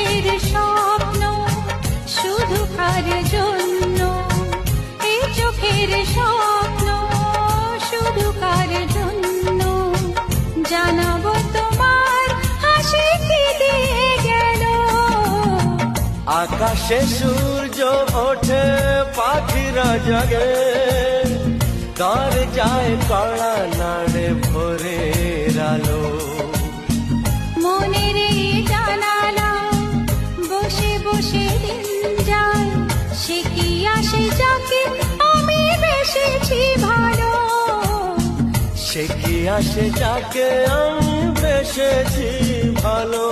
চোখের স্বপ্ন শুধু কার জন্য, এই চোখের স্বপ্ন শুধু কার জন্য, জানাবো তোমার হাসি কি দিয়ে গেল। আকাশে সূর্য ওঠে পাখিরা জাগে, তার যায় কড়া নাড়ে ভোরের আলো। মনের এই জানালা বসে বসে দিন যায়, সে কি আসে যাকে আমি বেসেছি ভালো। সে কি আসে যাকে আমি বেসেছি ভালো।